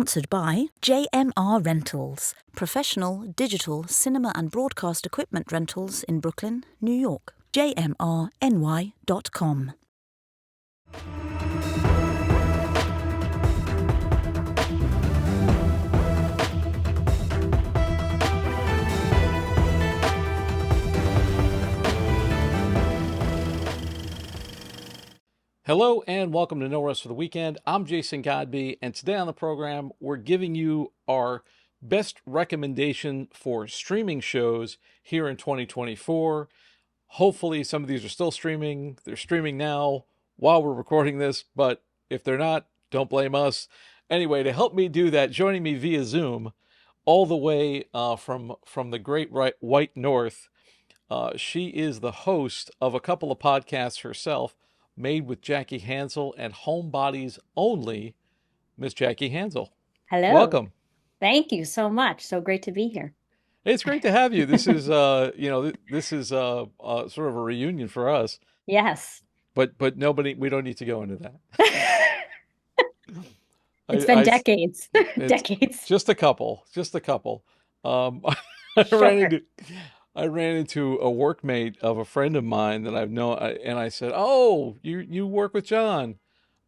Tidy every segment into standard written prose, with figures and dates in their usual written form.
Sponsored by JMR Rentals, professional digital cinema and broadcast equipment rentals in Brooklyn, New York. jmrny.com. Hello and welcome to No Rest for the Weekend. I'm Jason Godbey, and today on the program, we're giving you our best recommendation for streaming shows here in 2024. Hopefully, some of these are still streaming. They're streaming now while we're recording this, but if they're not, don't blame us. Anyway, to help me do that, joining me via Zoom, all the way from the great white north, she is the host of a couple of podcasts herself, Made with Jackie Hanzl and Homebodies Only, Miss Jackie Hanzl. Hello. Welcome. Thank you so much. So great to be here. It's great to have you. This is, this is sort of a reunion for us. Yes. But we don't need to go into that. It's been decades. Decades. Just a couple. Sure. I ran into a workmate of a friend of mine that I've known, and I said, "Oh, you work with John?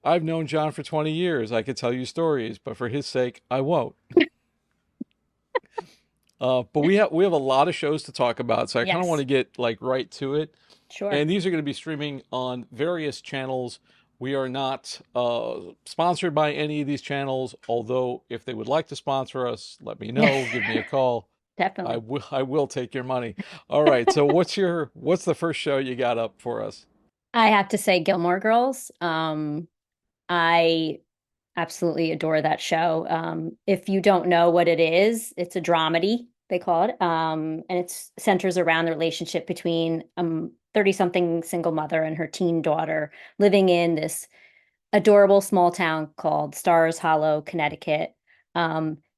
I've known John for 20 years. I could tell you stories, but for his sake, I won't." But we have a lot of shows to talk about, so I kind of want to get right to it. Sure. And these are going to be streaming on various channels. We are not sponsored by any of these channels, although if they would like to sponsor us, let me know. Give me a call. Definitely. I will take your money. All right. So what's the first show you got up for us? I have to say Gilmore Girls. I absolutely adore that show. If you don't know what it is, it's a dramedy, they call it. And it centers around the relationship between 30-something single mother and her teen daughter living in this adorable small town called Stars Hollow, Connecticut.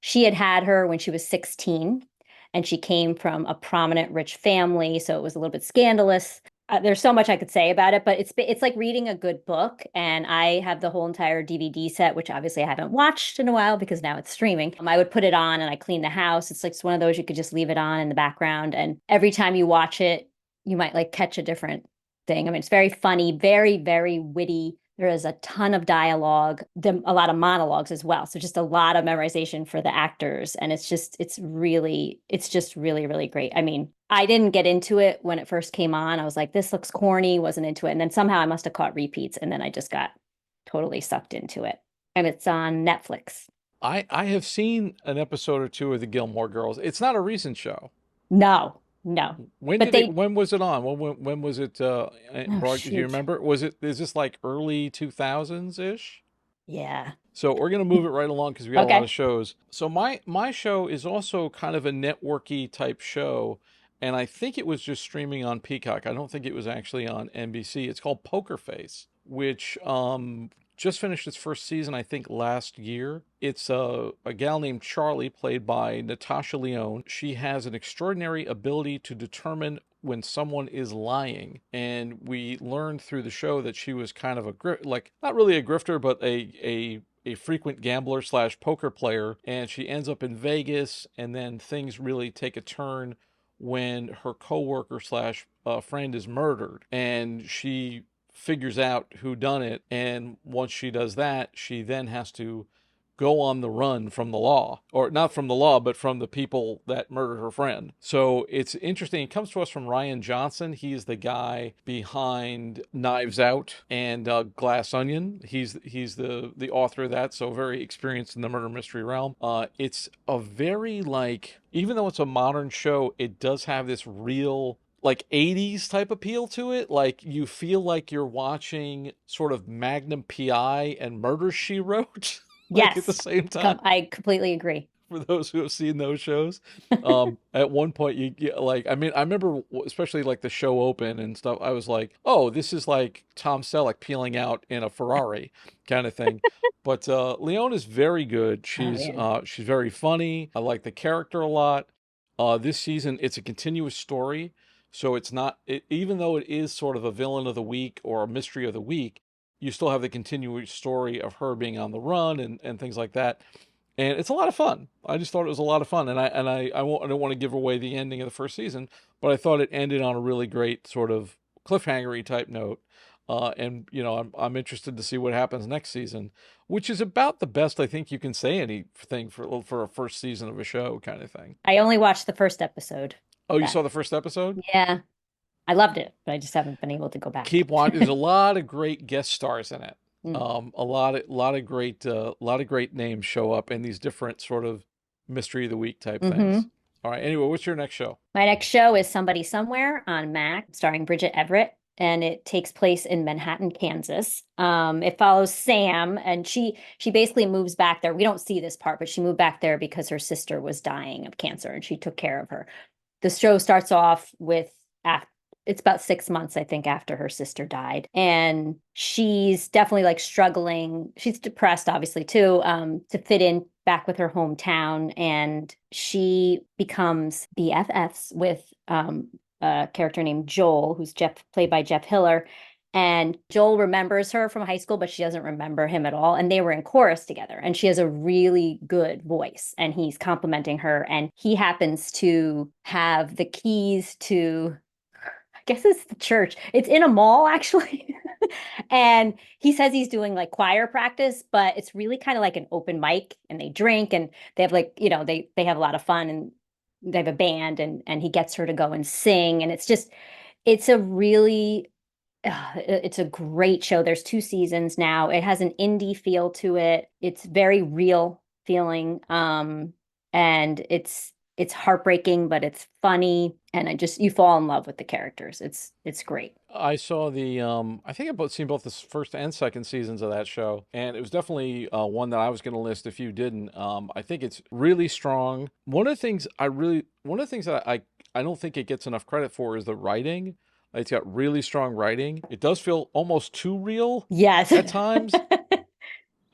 She had her when she was 16. And she came from a prominent rich family, so it was a little bit scandalous. There's so much I could say about it, but it's like reading a good book. And I have the whole entire DVD set, which obviously I haven't watched in a while because now it's streaming. I would put it on and I clean the house. It's one of those you could just leave it on in the background. And every time you watch it, you might catch a different thing. I mean, it's very funny, very, very witty. There is a ton of dialogue, a lot of monologues as well. So just a lot of memorization for the actors. And it's just really, really great. I mean, I didn't get into it when it first came on. I was like, this looks corny, wasn't into it. And then somehow I must have caught repeats. And then I just got totally sucked into it. And it's on Netflix. I have seen an episode or two of the Gilmore Girls. It's not a recent show. No. When was it on? When was it brought? Do you remember? Is this like early 2000s-ish? Yeah. So we're going to move it right along because we got a lot of shows. So my show is also kind of a networky type show, and I think it was just streaming on Peacock. I don't think it was actually on NBC. It's called Poker Face, which just finished its first season, I think, last year. It's a gal named Charlie, played by Natasha Lyonne. She has an extraordinary ability to determine when someone is lying. And we learned through the show that she was kind of not really a grifter, but a frequent gambler / poker player. And she ends up in Vegas, and then things really take a turn when her coworker / friend is murdered. And she figures out who done it, and once she does that, she then has to go on the run from the law, or not from the law, but from the people that murdered her friend. So it's interesting. It comes to us from Ryan Johnson. He's the guy behind Knives Out and Glass Onion. He's the author of that, so very experienced in the murder mystery realm. It's a very even though it's a modern show, it does have this real 80s type appeal to it. You feel like you're watching sort of Magnum PI and Murder, She Wrote yes, at the same time. I completely agree. For those who have seen those shows, at one point I remember especially the show open and stuff. I was like, oh, this is like Tom Selleck peeling out in a Ferrari kind of thing. But Leone is very good. She's very funny. I like the character a lot. This season, it's a continuous story. So it's not, even though it is sort of a villain of the week or a mystery of the week, you still have the continuous story of her being on the run and things like that. and it's a lot of fun. I just thought it was a lot of fun, and I don't want to give away the ending of the first season, but I thought it ended on a really great sort of cliffhangery type note. And I'm interested to see what happens next season, which is about the best I think you can say anything for a first season of a show kind of thing. I only watched the first episode. Oh, you saw the first episode? Yeah. I loved it, but I just haven't been able to go back. Keep watching. There's a lot of great guest stars in it. Mm. A lot of great names show up in these different sort of mystery of the week type things. All right. Anyway, what's your next show? My next show is Somebody Somewhere on Max, starring Bridget Everett, and it takes place in Manhattan, Kansas. It follows Sam, and she basically moves back there. We don't see this part, but she moved back there because her sister was dying of cancer, and she took care of her. The show starts off with it's about 6 months, I think, after her sister died. And she's definitely like struggling. She's depressed, obviously, too, to fit in back with her hometown. And she becomes BFFs with a character named Joel, who's played by Jeff Hiller. And Joel remembers her from high school, but she doesn't remember him at all. And they were in chorus together. And she has a really good voice. And he's complimenting her. And he happens to have the keys to, I guess it's the church. It's in a mall, actually. And he says he's doing like choir practice, but it's really kind of like an open mic. And they drink and they have like, they have a lot of fun. And they have a band. And he gets her to go and sing. And it's a really... it's a great show. There's 2 seasons now. It has an indie feel to it. It's very real feeling. And it's heartbreaking, but it's funny. And you fall in love with the characters. It's great. I saw I think I've seen both the first and second seasons of that show, and it was definitely one that I was going to list if you didn't. I think it's really strong. One of the things that I don't think it gets enough credit for is the writing. It's got really strong writing. It does feel almost too real. Yes. At times.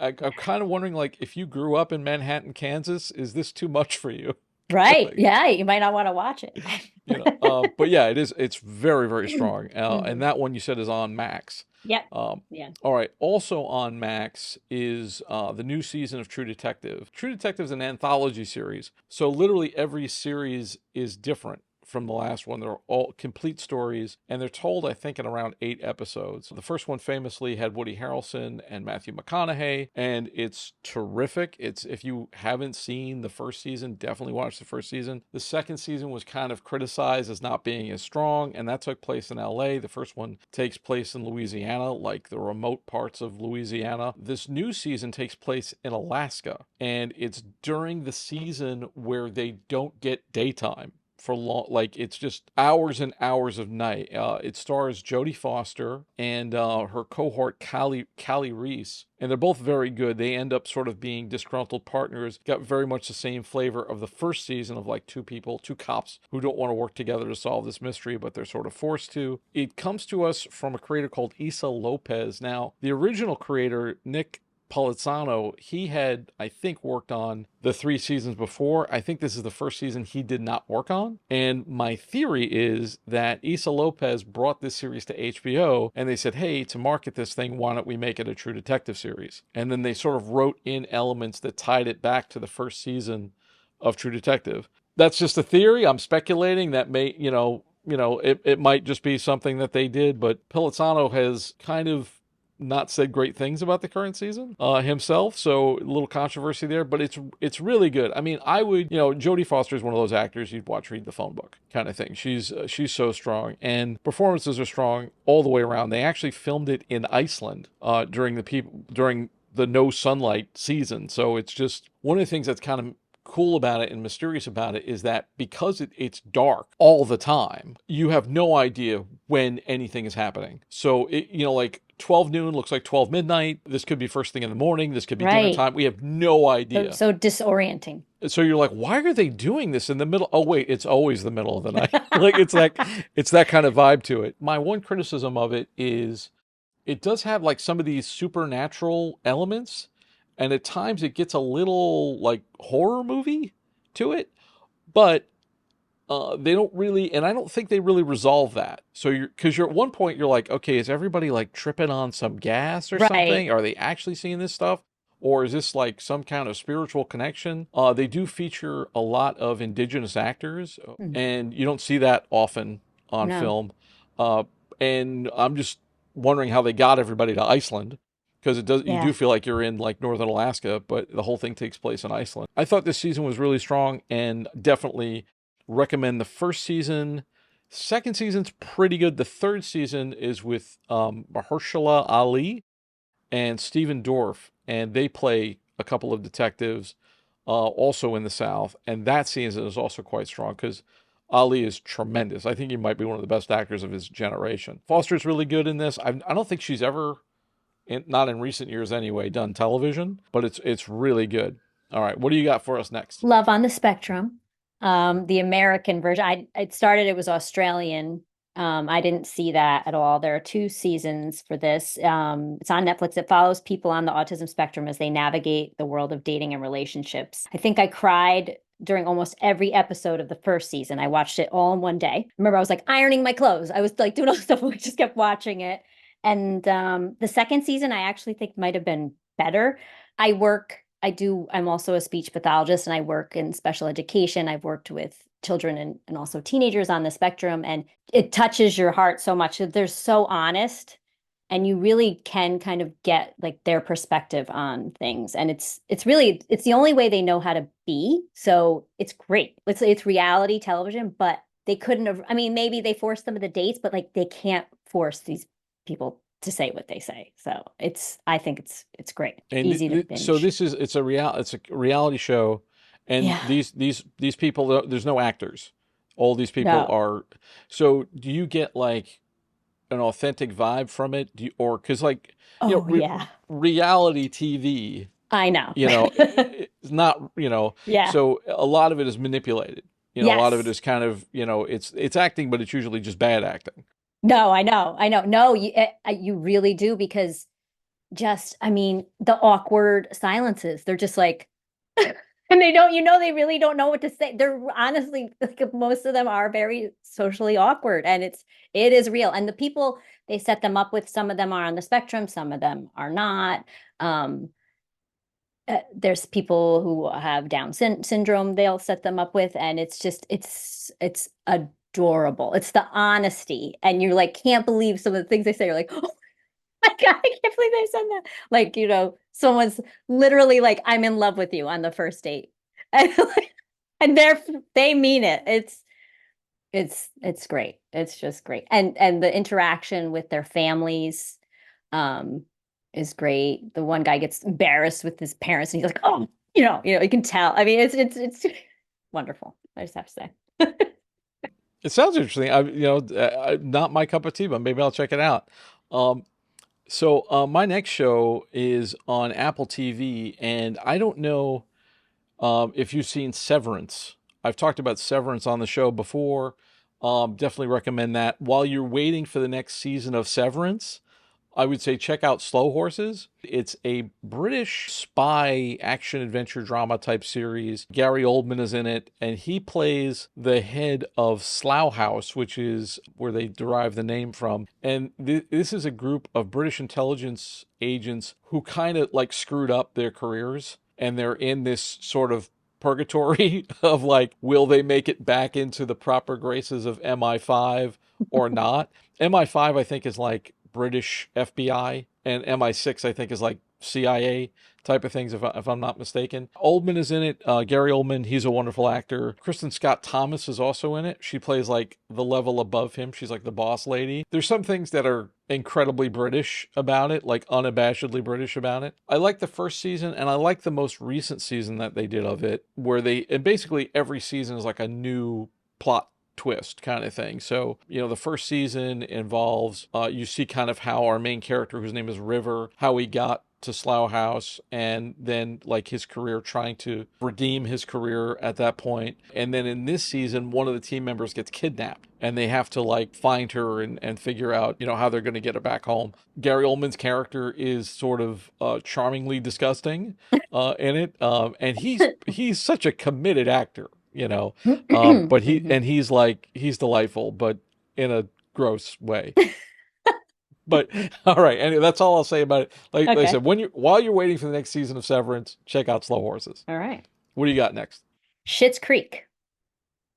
I'm kind of wondering, like, if you grew up in Manhattan, Kansas, is this too much for you? Right. Like, yeah. You might not want to watch it. But yeah, it is. It's very, very strong. And that one you said is on Max. Yep. Yeah. All right. Also on Max is the new season of True Detective. True Detective is an anthology series. So literally every series is different from the last one. They're all complete stories, and they're told, I think, in around 8 episodes. The first one famously had Woody Harrelson and Matthew McConaughey, and it's terrific. If you haven't seen the first season, definitely watch the first season. The second season was kind of criticized as not being as strong, and that took place in LA. The first one takes place in Louisiana, like the remote parts of Louisiana. This new season takes place in Alaska, and it's during the season where they don't get daytime for long, like it's just hours and hours of night. It stars Jodie Foster and her cohort Callie Reese, and they're both very good. They end up sort of being disgruntled partners. Got very much the same flavor of the first season of like two cops who don't want to work together to solve this mystery, but they're sort of forced to. It comes to us from a creator called Issa Lopez. Now, the original creator, Nick Polizzano, he had, I think, worked on the 3 seasons before. I think this is the first season he did not work on. And my theory is that Issa Lopez brought this series to HBO and they said, hey, to market this thing, why don't we make it a True Detective series? And then they sort of wrote in elements that tied it back to the first season of True Detective. That's just a theory. I'm speculating that it might just be something that they did, but Polizzano has kind of not said great things about the current season himself, so a little controversy there, but it's really good. I mean, I would, Jodie Foster is one of those actors you'd watch read the phone book kind of thing. She's so strong, and performances are strong all the way around. They actually filmed it in Iceland during the no sunlight season, so it's just one of the things that's kind of cool about it and mysterious about it is that because it's dark all the time, you have no idea when anything is happening. So like 12 noon looks like 12 midnight. This could be first thing in the morning. This could be dinner time. We have no idea. So disorienting. So you're like, why are they doing this in the middle? Oh wait, it's always the middle of the night. Like it's that kind of vibe to it. My one criticism of it is it does have like some of these supernatural elements. And at times it gets a little like horror movie to it, but they don't really, and I don't think they really resolve that. So you're at one point you're like, okay, is everybody like tripping on some gas or something? Are they actually seeing this stuff? or is this like some kind of spiritual connection? They do feature a lot of indigenous actors, Mhm. and you don't see that often on No. film. Uh, and I'm just wondering how they got everybody to Iceland, because you do Yeah. feel like you're in like northern Alaska, but the whole thing takes place in Iceland. I thought this season was really strong, and definitely recommend the first season. Second season's pretty good. The third season is with Mahershala Ali and Stephen Dorff, and they play a couple of detectives also in the South. And that season is also quite strong because Ali is tremendous. I think he might be one of the best actors of his generation. Foster's really good in this. I don't think she's ever, not in recent years anyway, done television, but it's really good. All right, what do you got for us next? Love on the Spectrum. The American version. It was Australian. I didn't see that at all. There are two seasons for this. It's on Netflix. It follows people on the autism spectrum as they navigate the world of dating and relationships. I think I cried during almost every episode of the first season. I watched it all in one day. Remember, I was like ironing my clothes. I was like doing all this stuff. I just kept watching it. And the second season, I actually think might have been better. I'm also a speech pathologist and I work in special education. I've worked with children and also teenagers on the spectrum, and it touches your heart so much. They're so honest, and you really can kind of get like their perspective on things. And it's the only way they know how to be. So it's great. It's reality television, but they couldn't have, I mean, maybe they forced them to the dates, but like they can't force these people to say what they say. So I think it's great. And Easy to so binge. it's a reality show, and Yeah. these people, there's no actors. All these people No. are. So do you get like an authentic vibe from it? Or because like Oh yeah. reality TV, I know. it's not Yeah. so a lot of it is manipulated. A lot of it Yes. is kind of it's acting, but it's usually just bad acting. No, I know. I know. No, you really do, because I mean, the awkward silences, they're just like, and they really don't know what to say. They're honestly, like, most of them are very socially awkward, and it is real. And the people they set them up with, some of them are on the spectrum, some of them are not. Um, there's people who have Down syndrome they'll set them up with, and it's adorable. It's the honesty, and you're like, can't believe some of the things they say. You're like, oh my God, I can't believe they said that. Like, someone's literally like, I'm in love with you on the first date. And, and they mean it. It's great. It's just great. And the interaction with their families um is great. The one guy gets embarrassed with his parents and he's like, oh, you can tell. I mean, it's wonderful. I just have to say. It sounds interesting. Not my cup of tea, but maybe I'll check it out. Um, my next show is on Apple TV, and I don't know if you've seen Severance. I've talked about Severance on the show before. Definitely recommend that. While you're waiting for the next season of Severance, I would say check out Slow Horses. It's a British spy action adventure drama type series. Gary Oldman is in it, and he plays the head of Slough House, which is where they derive the name from. And this is a group of British intelligence agents who kind of like screwed up their careers, and they're in this sort of purgatory of like, will they make it back into the proper graces of MI5 or not? MI5, I think, is like British FBI, and MI6, I think, is like CIA type of things, if I'm not mistaken. Oldman is in it. Gary Oldman, he's a wonderful actor. Kristen Scott Thomas is also in it. She plays like the level above him. She's like the boss lady. There's some things that are incredibly British about it, like unabashedly British about it. I like the first season, and I like the most recent season that they did of it, and basically every season is like a new plot twist kind of thing. So, the first season involves, you see kind of how our main character, whose name is River, how he got to Slough House, and then like his career, trying to redeem his career at that point. And then in this season, one of the team members gets kidnapped, and they have to like find her and figure out, how they're going to get her back home. Gary Oldman's character is sort of charmingly disgusting in it. And he's such a committed actor. But he's delightful, but in a gross way. But all right, anyway, that's all I'll say about it. Like I Okay. said, while you're waiting for the next season of Severance, check out Slow Horses. All right. What do you got next? Schitt's Creek.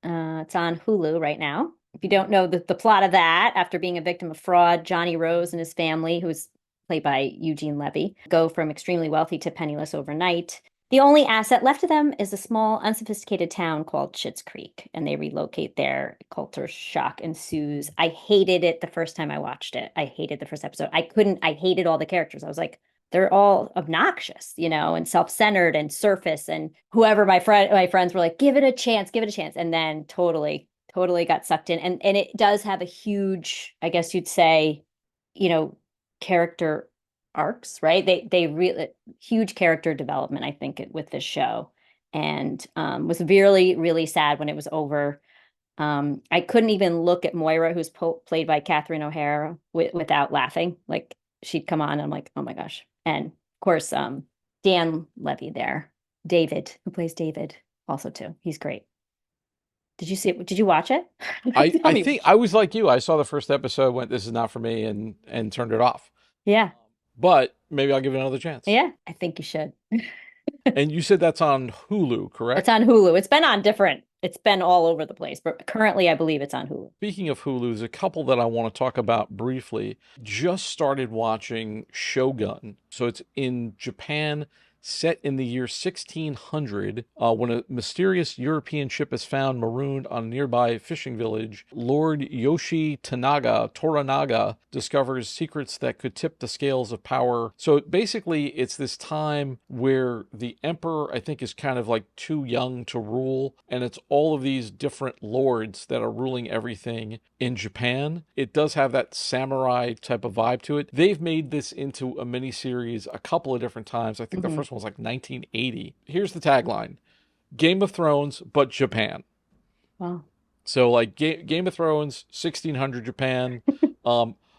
It's on Hulu right now. If you don't know the plot of that, after being a victim of fraud, Johnny Rose and his family, who's played by Eugene Levy, go from extremely wealthy to penniless overnight. The only asset left to them is a small, unsophisticated town called Schitt's Creek, and they relocate there. Culture shock ensues. I hated it the first time I watched it. I hated the first episode. I hated all the characters. I was like, they're all obnoxious, and self-centered and surface. And whoever my friends were like, give it a chance, and then totally got sucked in. And it does have a huge, I guess you'd say, character arcs, right? They really huge character development, I think, with this show, and was really, really sad when it was over. I couldn't even look at Moira, who's played by Catherine O'Hara, without laughing. Like, she'd come on, and I'm like, oh my gosh. And of course, Dan Levy there, David, who plays David, also too. He's great. Did you see it? Did you watch it? I think I was like you. I saw the first episode, went, this is not for me, and turned it off. Yeah. But maybe I'll give it another chance. Yeah, I think you should. And you said that's on Hulu, correct? It's on Hulu. It's been all over the place, but currently I believe it's on Hulu. Speaking of Hulu, there's a couple that I want to talk about briefly. Just started watching Shogun. So it's in Japan, set in the year 1600, when a mysterious European ship is found marooned on a nearby fishing village. Lord Yoshi Toranaga discovers secrets that could tip the scales of power. So basically, it's this time where the emperor, I think, is kind of like too young to rule, and it's all of these different lords that are ruling everything in Japan. It does have that samurai type of vibe to it. They've made this into a miniseries a couple of different times. I think the first one was like 1980. Here's the tagline: Game of Thrones, but Japan. Wow. So like Game of Thrones, 1600 Japan.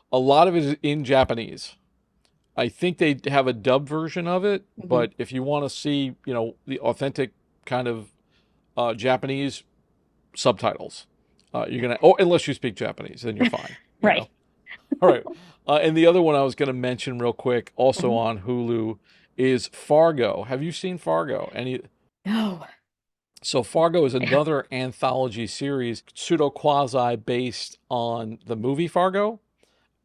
A lot of it is in Japanese. I think they have a dubbed version of it, but if you want to see, the authentic kind of Japanese subtitles, you're gonna. Oh, unless you speak Japanese, then you're fine. Right. All right. And the other one I was going to mention real quick, also on Hulu, is Fargo. Have you seen Fargo? No. So Fargo is another anthology series, pseudo-quasi based on the movie Fargo.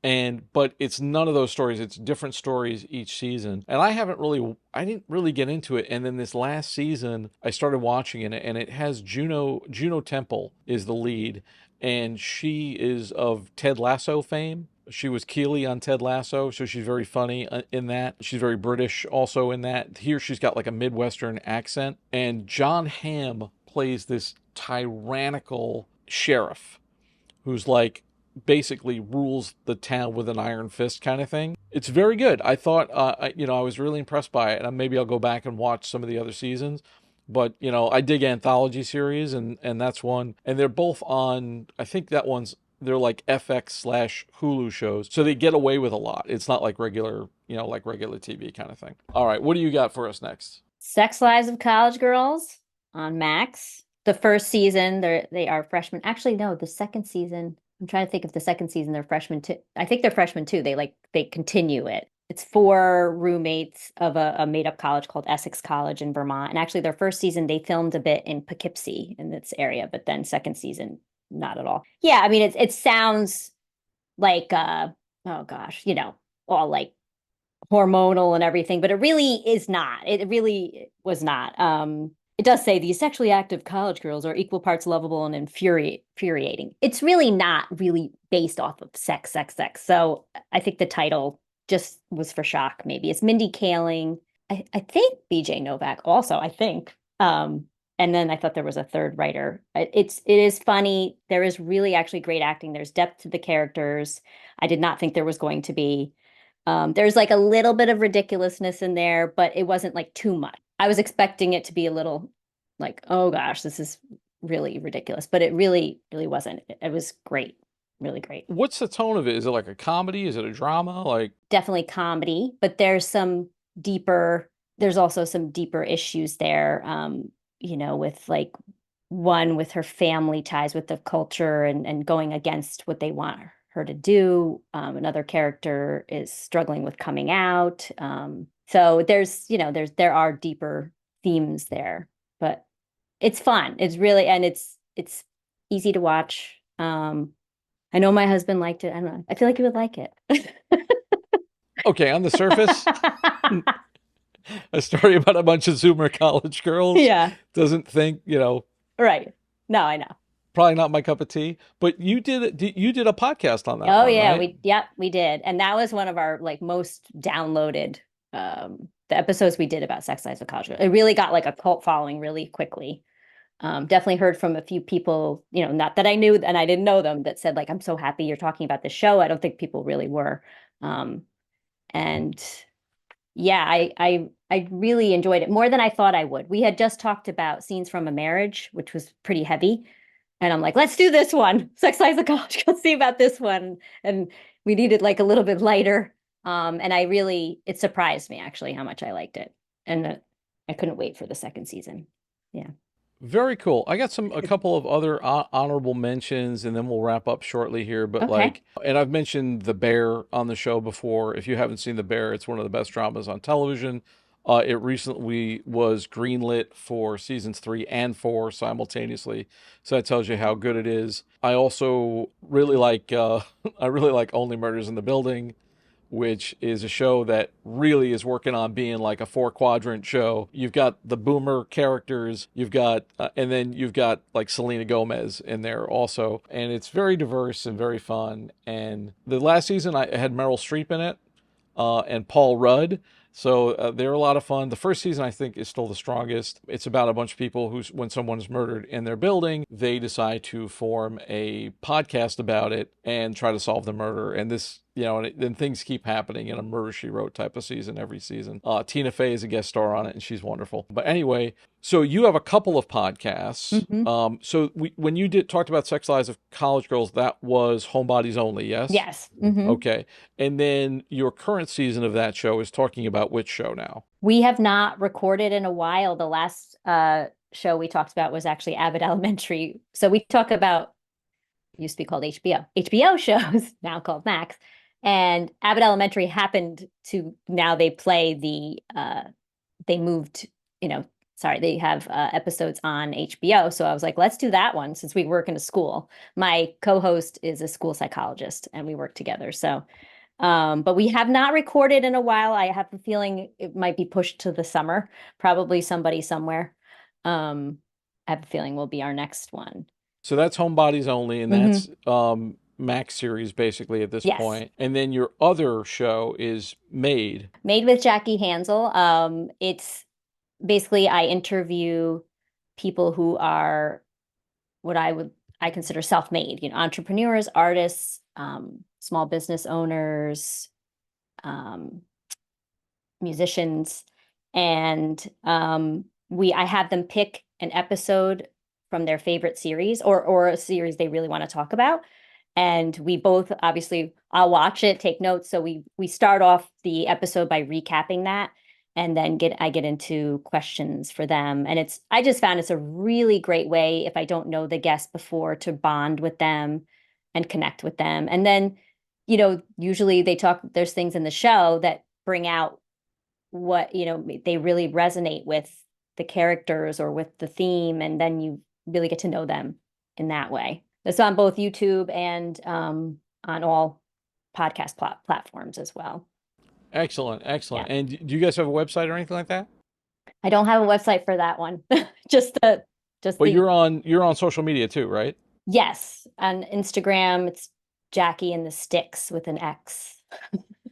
But it's none of those stories. It's different stories each season. And I didn't really get into it. And then this last season, I started watching it, and it has Juno Temple is the lead. And she is of Ted Lasso fame. She was Keely on Ted Lasso, so she's very funny in that. She's very British also in that. Here she's got like a Midwestern accent. And John Hamm plays this tyrannical sheriff who's like basically rules the town with an iron fist kind of thing. It's very good. I thought, I was really impressed by it. And maybe I'll go back and watch some of the other seasons. But, I dig anthology series, and that's one. And they're both on, I think they're like FX/Hulu shows. So they get away with a lot. It's not like regular TV kind of thing. All right. What do you got for us next? Sex Lives of College Girls on Max. The first season, they are freshmen. Actually, no, the second season. I'm trying to think if the second season they're freshmen too. I think they're freshmen too. They continue it. It's 4 roommates of a made-up college called Essex College in Vermont. And actually, their first season, they filmed a bit in Poughkeepsie in this area, but then second season, not at all. Yeah, I mean, it sounds like, oh gosh, all like hormonal and everything, but it really is not. It really was not. It does say these sexually active college girls are equal parts lovable and infuriating. It's really not really based off of sex. So I think the title just was for shock, maybe. It's Mindy Kaling. I think BJ Novak also, I think. And then I thought there was a third writer. It is funny. There is really actually great acting. There's depth to the characters. I did not think there was going to be. There's like a little bit of ridiculousness in there, but it wasn't like too much. I was expecting it to be a little like, oh gosh, this is really ridiculous, but it really, really wasn't. It was great. Really great. What's the tone of it? Is it like a comedy? Is it a drama? Like, definitely comedy, but there's also some deeper issues there, with like with her family ties with the culture and going against what they want her to do. Another character is struggling with coming out. So there are deeper themes there, but it's fun. It's really, and it's easy to watch. I know my husband liked it. I don't know. I feel like he would like it. Okay, on the surface, a story about a bunch of Zoomer college girls. Yeah. Doesn't think, Right. No, I know. Probably not my cup of tea. But you did a podcast on that Oh one, yeah, right? we did. And that was one of our most downloaded the episodes we did about sex lives of college girls. It really got like a cult following really quickly. Definitely heard from a few people, not that I knew and I didn't know them, that said like, I'm so happy you're talking about this show. I don't think people really were. And yeah, I really enjoyed it more than I thought I would. We had just talked about Scenes from a Marriage, which was pretty heavy. And I'm like, let's do this one. Sex Lives of College. Let's see about this one. And we needed like a little bit lighter. And it surprised me actually how much I liked it. And I couldn't wait for the second season. Yeah. Very cool. I got a couple of other honorable mentions, and then we'll wrap up shortly here. But Okay. and I've mentioned The Bear on the show before. If you haven't seen The Bear, it's one of the best dramas on television. It recently was greenlit for seasons 3 and 4 simultaneously, so that tells you how good it is. I also really like I really like Only Murders in the Building, which is a show that really is working on being like a 4-quadrant show. You've got the boomer characters, and then you've got like Selena Gomez in there also. And it's very diverse and very fun. And the last season I had Meryl Streep in it, and Paul Rudd. So they're a lot of fun. The first season, I think, is still the strongest. It's about a bunch of people when someone is murdered in their building, they decide to form a podcast about it and try to solve the murder. And this, then things keep happening in a Murder, She Wrote type of season every season. Tina Fey is a guest star on it, and she's wonderful. But anyway, so you have a couple of podcasts. Mm-hmm. So when you talked about Sex Lives of College Girls, that was Homebodies Only, yes? Yes. Mm-hmm. Okay. And then your current season of that show is talking about which show now? We have not recorded in a while. The last show we talked about was actually Abbott Elementary. So we talk about, used to be called HBO shows, now called Max. And Abbott Elementary happened to, now they play they moved, they have episodes on HBO. So I was like, let's do that one since we work in a school. My co-host is a school psychologist and we work together. So, but we have not recorded in a while. I have a feeling it might be pushed to the summer, probably somebody somewhere. I have a feeling will be our next one. So that's Homebodies Only, and that's Max series basically at this point. And then your other show is Made. Made with Jackie Hanzl. It's basically I interview people who are what I consider self-made, entrepreneurs, artists, small business owners, musicians, and I have them pick an episode from their favorite series or a series they really want to talk about. And we both, obviously, I'll watch it, take notes. So we start off the episode by recapping that, and then I get into questions for them. And I just found it's a really great way, if I don't know the guest before, to bond with them and connect with them. And then, usually there's things in the show that bring out what, they really resonate with the characters or with the theme. And then you really get to know them in that way. It's on both YouTube and on all podcast platforms as well. Excellent. Yeah. And do you guys have a website or anything like that? I don't have a website for that one. But you're on social media too, right? Yes. On Instagram, it's Jackie and the Sticks with an X.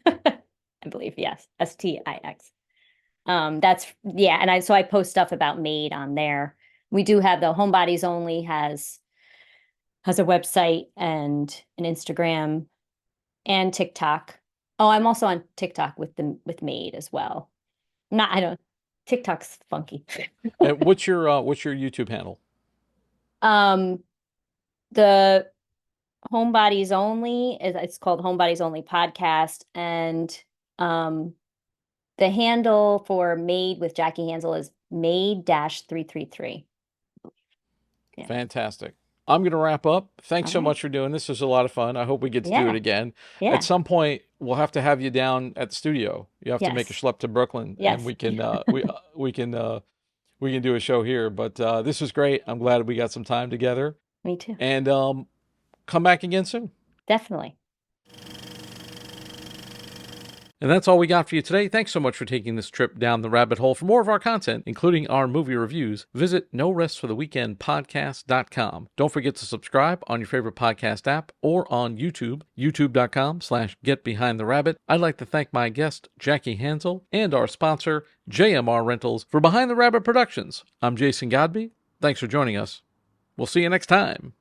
I believe, yes. STIX. And I post stuff about Made on there. We do have the Homebodies Only has a website and an Instagram and TikTok. Oh, I'm also on TikTok with Made as well. TikTok's funky. And what's your YouTube handle? The Homebodies Only it's called Homebodies Only Podcast, and the handle for Made with Jackie Hanzl is Made-333. Yeah. Fantastic. I'm going to wrap up. Thanks so much for doing this. This was a lot of fun. I hope we get to do it again. Yeah. At some point, we'll have to have you down at the studio. You have to make a schlep to Brooklyn, and we can we can do a show here. But this was great. I'm glad we got some time together. Me too. And come back again soon. Definitely. And that's all we got for you today. Thanks so much for taking this trip down the rabbit hole. For more of our content, including our movie reviews, visit norestfortheweekendpodcast.com. Don't forget to subscribe on your favorite podcast app or on YouTube, youtube.com/getbehindtherabbit. I'd like to thank my guest, Jackie Hanzl, and our sponsor, JMR Rentals, for Behind the Rabbit Productions. I'm Jason Godbey. Thanks for joining us. We'll see you next time.